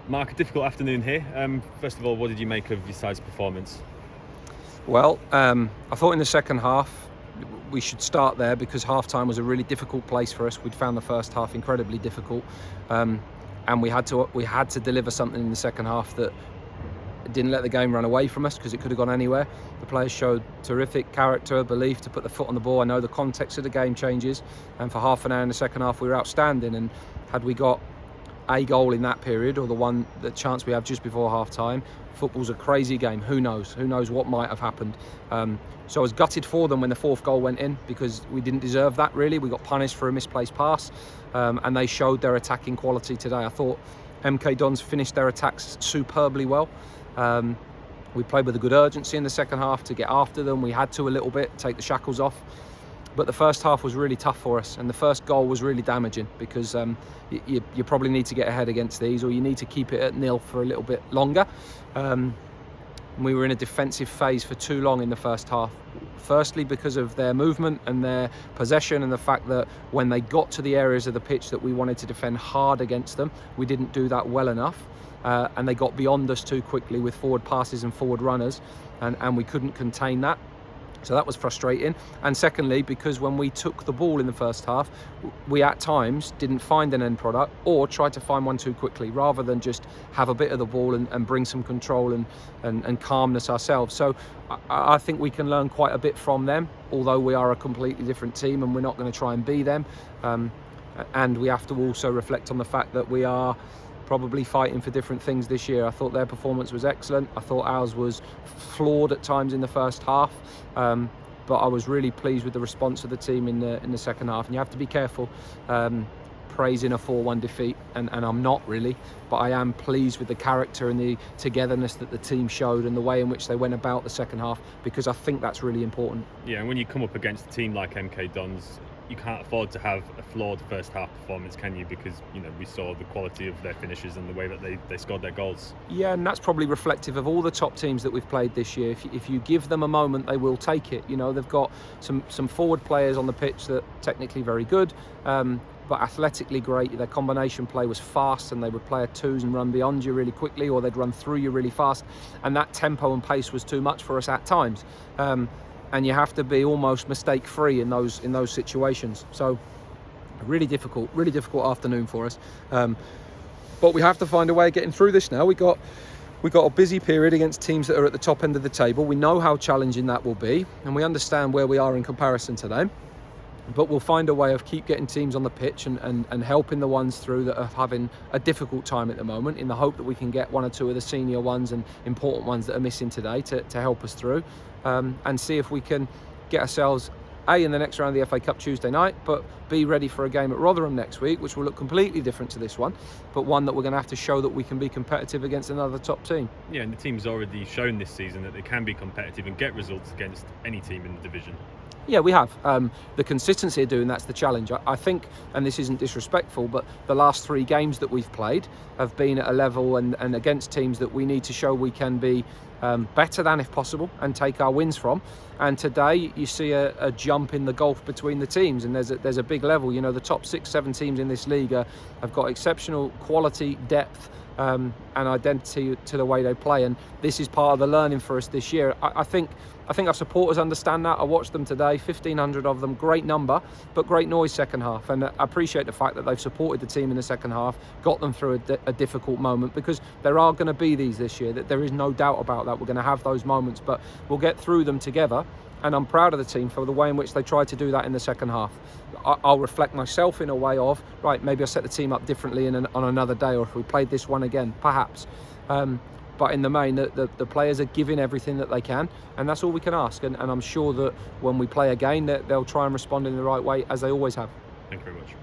Mark, a difficult afternoon here. First of all, what did you make of your side's performance? Well, I thought in the second half we should start there because half-time was a really difficult place for us. We'd found the first half incredibly difficult, and we had to deliver something in the second half that didn't let the game run away from us because it could have gone anywhere. The players showed terrific character, belief to put the foot on the ball. I know the context of the game changes, and for half an hour in the second half we were outstanding. And had we got a goal in that period, or the chance we have just before half time, football's a crazy game. Who knows what might have happened. So I was gutted for them when the fourth goal went in because we didn't deserve that really. We got punished for a misplaced pass, and they showed their attacking quality today. I thought MK Dons finished their attacks superbly well. We played with a good urgency in the second half to get after them. We had to a little bit, take the shackles off. But the first half was really tough for us, and the first goal was really damaging because you probably need to get ahead against these, or you need to keep it at nil for a little bit longer. We were in a defensive phase for too long in the first half. Firstly, because of their movement and their possession, and the fact that when they got to the areas of the pitch that we wanted to defend hard against them, we didn't do that well enough. And they got beyond us too quickly with forward passes and forward runners, and we couldn't contain that. So that was frustrating. And secondly, because when we took the ball in the first half, we at times didn't find an end product or tried to find one too quickly, rather than just have a bit of the ball and bring some control and calmness ourselves. So I think we can learn quite a bit from them, although we are a completely different team and we're not going to try and be them. And we have to also reflect on the fact that we are probably fighting for different things this year. I thought their performance was excellent. I thought ours was flawed at times in the first half, but I was really pleased with the response of the team in the second half. And you have to be careful praising a 4-1 defeat, and I'm not really, but I am pleased with the character and the togetherness that the team showed and the way in which they went about the second half, because I think that's really important. Yeah, and when you come up against a team like MK Dons, you can't afford to have a flawed first half performance, can you? Because we saw the quality of their finishes and the way that they scored their goals. Yeah, and that's probably reflective of all the top teams that we've played this year. If you give them a moment, they will take it. They've got some forward players on the pitch that are technically very good, but athletically great. Their combination play was fast, and they would play a twos and run beyond you really quickly, or they'd run through you really fast, and that tempo and pace was too much for us at times. And you have to be almost mistake-free in those situations. So, a really difficult afternoon for us. But we have to find a way of getting through this now. We got a busy period against teams that are at the top end of the table. We know how challenging that will be, and we understand where we are in comparison to them. But we'll find a way of keep getting teams on the pitch and helping the ones through that are having a difficult time at the moment, in the hope that we can get one or two of the senior ones and important ones that are missing today to help us through, and see if we can get ourselves in the next round of the FA Cup Tuesday night, but be ready for a game at Rotherham next week, which will look completely different to this one, but one that we're going to have to show that we can be competitive against another top team. Yeah, and the team's already shown this season that they can be competitive and get results against any team in the division. Yeah, we have. The consistency of doing that's the challenge. I think, and this isn't disrespectful, but the last 3 games that we've played have been at a level and against teams that we need to show we can be better than, if possible, and take our wins from. And today you see a jump in the gulf between the teams, and there's a big level. The top 6-7 teams in this league have got exceptional quality, depth, and identity to the way they play, and this is part of the learning for us this year. I think our supporters understand that. I watched them today, 1,500 of them, great number, but great noise second half, and I appreciate the fact that they've supported the team in the second half, got them through a difficult moment, because there are going to be these this year, that there is no doubt about that. We're going to have those moments, but we'll get through them together. And I'm proud of the team for the way in which they tried to do that in the second half. I'll reflect myself in a way of, right, maybe I set the team up differently on another day, or if we played this one again, perhaps. But in the main, the players are giving everything that they can, and that's all we can ask. And I'm sure that when we play again, that they'll try and respond in the right way, as they always have. Thank you very much.